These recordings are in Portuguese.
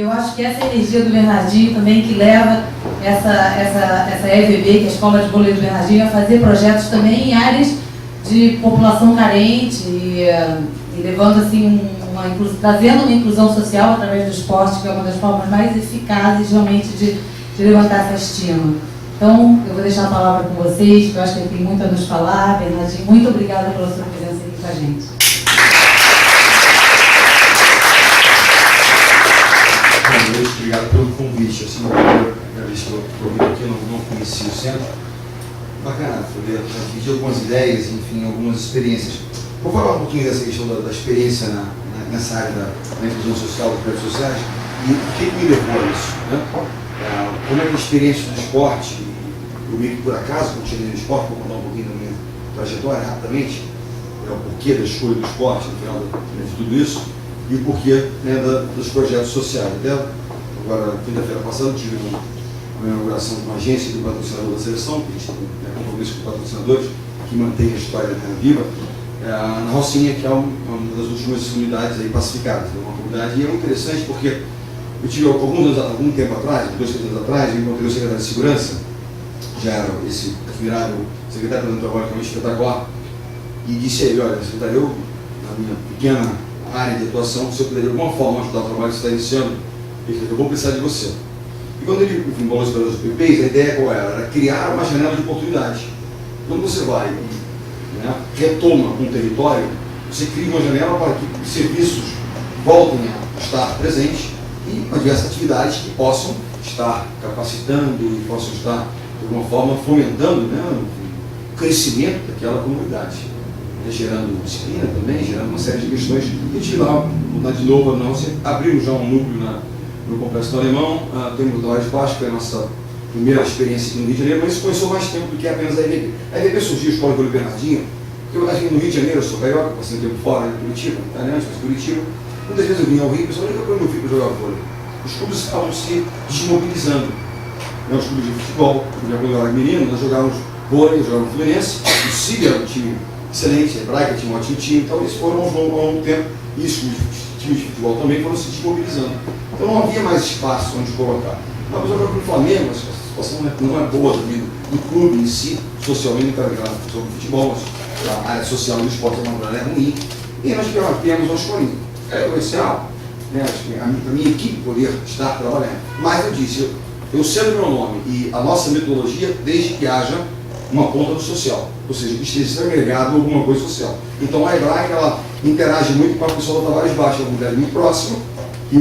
eu acho que essa energia do Bernardinho também que leva essa EVB, que é a Escola de Vôlei do Bernardinho, a fazer projetos também em áreas de população carente e levando assim trazendo uma inclusão social através do esporte, que é uma das formas mais eficazes realmente de levantar essa estima. Então, eu vou deixar a palavra com vocês, que eu acho que tem muito a nos falar. Bernardinho, muito obrigada pela sua presença aqui com a gente. Bom, Deus, obrigado pelo convite. Assim, eu agradeço por vir aqui, eu não conheci o centro. Bacana poder dividir algumas ideias, enfim, algumas experiências. Vou falar um pouquinho dessa questão da experiência nessa área da inclusão social, dos projetos sociais, e o que me levou a isso, né? Como é que a experiência do esporte, eu meio que por acaso continuei no esporte, vou contar um pouquinho da minha trajetória rapidamente, o porquê da escolha do esporte, no final de tudo isso, e o porquê, né, dos projetos sociais. Até agora, quinta-feira passada, tive uma inauguração de uma agência do patrocinador da seleção, que a gente tem compromisso com patrocinadores, que mantém a história viva, na Rocinha, que é uma das últimas unidades aí pacificadas, uma comunidade. E é muito interessante porque eu tive algum tempo atrás, 2 anos atrás, eu encontrei o secretário de Segurança, já era esse admirável secretário do trabalho, que é um espetacular, e disse a ele: olha, secretário, eu, na minha pequena área de atuação, se eu puder de alguma forma ajudar o trabalho que você está iniciando, eu vou precisar de você. E quando ele falou isso para os PPs, a ideia qual era? Era criar uma janela de oportunidade. Quando você vai, né, retoma um território, você cria uma janela para que os serviços voltem a estar presentes e com diversas atividades que possam estar capacitando e possam estar, de alguma forma, fomentando, né, o crescimento daquela comunidade, né, gerando disciplina também, gerando uma série de questões. E de lá, mudar de novo, não, abrimos já um núcleo no Complexo do Alemão, temos o Tavares Baixo, que é a nossa primeira experiência aqui no Rio de Janeiro, mas isso começou mais tempo do que apenas a EVB. A EVB surgiu, a Escola de Vôlei Bernardinho, porque eu acho que no Rio de Janeiro, eu sou carioca, passei um tempo fora, em Curitiba, italiano, mas Curitiba, muitas vezes eu vinha ao Rio e pessoal, nunca foi meu filho para jogar vôlei. Os clubes estavam se desmobilizando. Né, os clubes de futebol, quando eu era menino, nós jogávamos vôlei, eu jogava Fluminense, o Cíbia era um time excelente, a Hebraica tinha um ótimo time, então eles foram ao longo do tempo, e os times de futebol também foram se desmobilizando. Então não havia mais espaço onde colocar. Mas jogando para o Flamengo, a situação não é boa do clube em si, socialmente, sobre o futebol, a área social do esporte é ruim, e nós tivemos uma escolinha. É comercial, né, a minha equipe poder estar trabalhando. Mas eu disse, eu sendo meu nome e a nossa metodologia, desde que haja uma ponta do social, ou seja, que esteja agregado a alguma coisa social. Então a Hebraica, ela interage muito com a pessoa da Tavares Baixo, uma comunidade muito próxima, e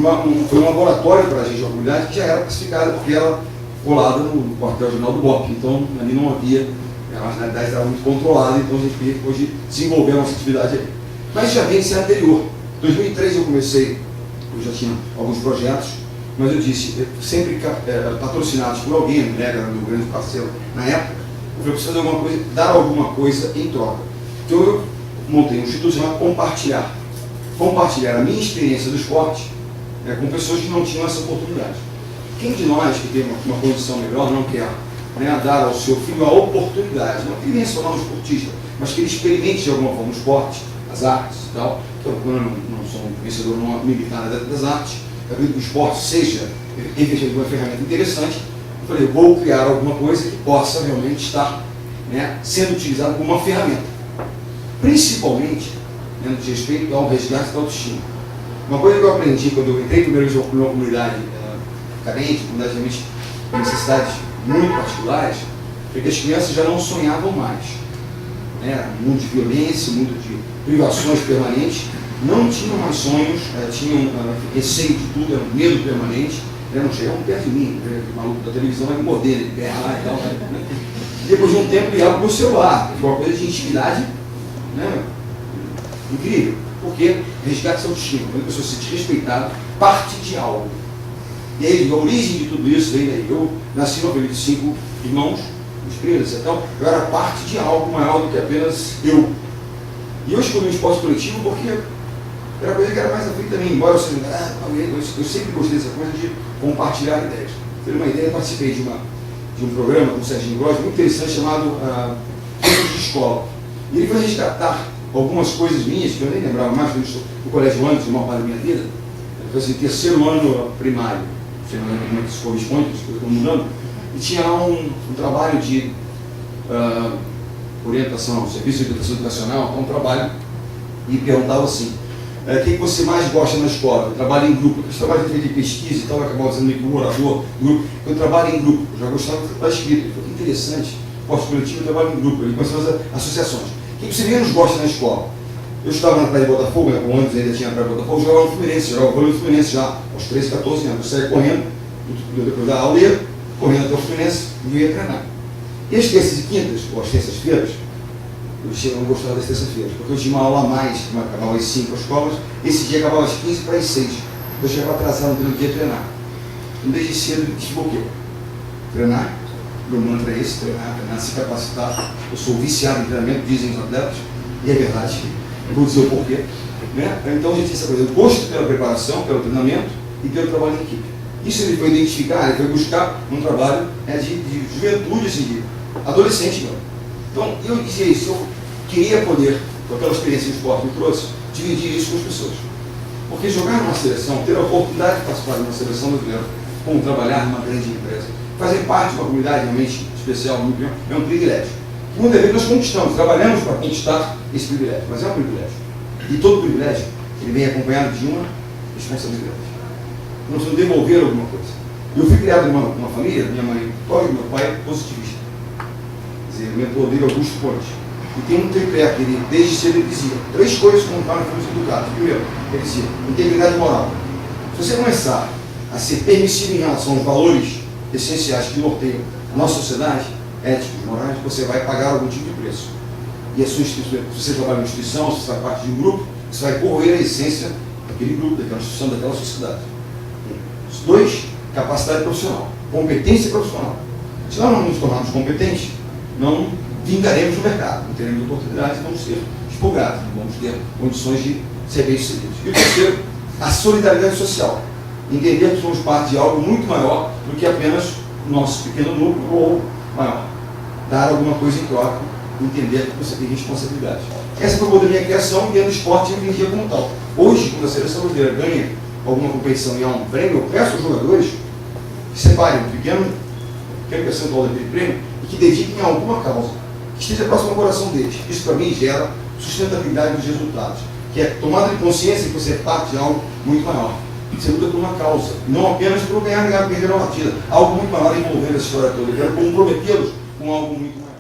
foi um laboratório para a gente, uma comunidade que já era classificada, porque era colada no quartel-general do BOP. Então ali não havia, a marginalidade estava muito controlada, então a gente teve depois de desenvolver a nossa atividade ali. Mas já vem de ser anterior. Em 2003 eu comecei, eu já tinha alguns projetos, mas eu disse, sempre patrocinados por alguém, né, era meu grande parceiro na época, eu falei, preciso fazer alguma coisa, dar alguma coisa em troca. Então eu montei um instituto chamado Compartilhar. Compartilhar a minha experiência do esporte, né, com pessoas que não tinham essa oportunidade. Quem de nós que tem uma condição melhor não quer, né, dar ao seu filho a oportunidade, não que ele venha se tornar um esportista, mas que ele experimente de alguma forma o esporte, as artes e tal. Então, eu não sou um conhecedor, não militar das artes, eu acredito que o esporte seja efetivamente uma ferramenta interessante. Eu falei, eu vou criar alguma coisa que possa realmente estar, né, sendo utilizada como uma ferramenta, principalmente, né, no que diz respeito ao resgate da autoestima. Uma coisa que eu aprendi quando eu entrei primeiro em uma comunidade carente, comunidade realmente com necessidades muito particulares, é que as crianças já não sonhavam mais. Né? Mundo de violência, mundo de privações permanentes, não tinham mais sonhos, tinham receio de tudo, era um medo permanente, né? Não chegavam perto de mim, né? O maluco da televisão vai me morder, ele berrar e tal. Né? E depois de um tempo ligava para o celular, foi uma coisa de intimidade, né, incrível, porque resgate essa autoestima, quando a pessoa se sente respeitada, parte de algo. E aí, a origem de tudo isso vem daí. Eu nasci numa família de 5 irmãos, os primos e tal, eu era parte de algo maior do que apenas eu. E eu escolhi o esporte coletivo porque era a coisa que era mais afim também, embora eu seja, eu sempre gostei dessa coisa de compartilhar ideias. Foi uma ideia, eu participei de um programa com o Serginho Gross, muito interessante, chamado Tempos de Escola. E ele foi resgatar algumas coisas minhas, que eu nem lembrava mais, do colégio antes, de uma parte da minha vida, fazia terceiro ano primário, não sei como é que isso corresponde, as coisas estão mudando, e tinha lá um trabalho de orientação, serviço de orientação educacional, um trabalho, e perguntava assim, o que você mais gosta na escola? Eu trabalho em grupo, eu trabalho de pesquisa e tal, eu acabava dizendo que o orador do grupo, eu trabalho em grupo, eu já gostava da escrita, ele falou, que interessante, esporte coletivo, eu trabalho em grupo, ele começou a fazer associações. O que você menos gosta na escola? Eu estava na Praia de Botafogo, né, com anos ainda tinha na Praia de Botafogo, eu jogava no Fluminense, jogava vôlei no Fluminense já, aos 13, 14 anos, eu saía correndo, depois da aula, ia correndo até o Fluminense e ia treinar. E as terças e quintas, ou as terças-feiras, eu não gostava das terças-feiras, porque eu tinha uma aula a mais, que acabava às 5 as escolas, esse dia acabava às 15 para as 6. Eu chegava atrasado no dia treinar. Então, desde cedo eu desbloqueei. Treinar, meu mantra é esse, treinar, se capacitar. Eu sou viciado em treinamento, dizem os atletas, e é verdade, eu vou dizer o porquê. Né? Então a gente tem essa coisa, eu gosto pela preparação, pelo treinamento e pelo trabalho em equipe. Isso ele foi identificar, ele foi buscar um trabalho de juventude, assim, de adolescente mesmo. Então, eu dizia isso, eu queria poder, com aquela experiência que o esporte me trouxe, dividir isso com as pessoas. Porque jogar numa seleção, ter a oportunidade de participar de uma seleção brasileira, como trabalhar numa grande empresa, fazer parte de uma comunidade realmente especial, é um privilégio. Muitas vezes nós conquistamos, trabalhamos para conquistar esse privilégio, mas é um privilégio. E todo privilégio, ele vem acompanhado de uma responsabilidade. Nós vamos devolver alguma coisa. Eu fui criado numa família, minha mãe, meu pai, positivista. Quer dizer, o mentor dele, Augusto Ponte. E tem um tripé que ele, desde cedo, ele dizia: 3 coisas como nós fomos educados. Primeiro, ele dizia, integridade moral. Se você começar a ser permissivo em relação aos valores essenciais que norteiam a nossa sociedade, éticos, morais, você vai pagar algum tipo de preço. E a sua instituição, se você trabalha em uma instituição, se você faz parte de um grupo, você vai corroer a essência daquele grupo, daquela instituição, daquela sociedade. 2, capacidade profissional, competência profissional. Se nós não nos tornarmos competentes, não vingaremos no mercado, não teremos oportunidades, vamos ser expurgados, não vamos ter condições de ser bem-sucedidos. E o terceiro, a solidariedade social. Entender que somos parte de algo muito maior do que apenas o nosso pequeno núcleo ou maior. Dar alguma coisa em troca, entender que você tem responsabilidade. Essa foi a minha criação e dentro do esporte eu entendia como tal. Hoje, quando a seleção brasileira ganha alguma competição e há um prêmio, eu peço aos jogadores que separem um pequeno percentual daquele prêmio e que dediquem a alguma causa, que esteja próximo ao coração deles. Isso para mim gera sustentabilidade dos resultados, que é tomada de consciência que você é parte de algo muito maior. Você luta por uma causa, não apenas por ganhar, perder uma partida. Algo muito maior envolvendo essa história toda. Eu quero comprometê-los com algo muito maior.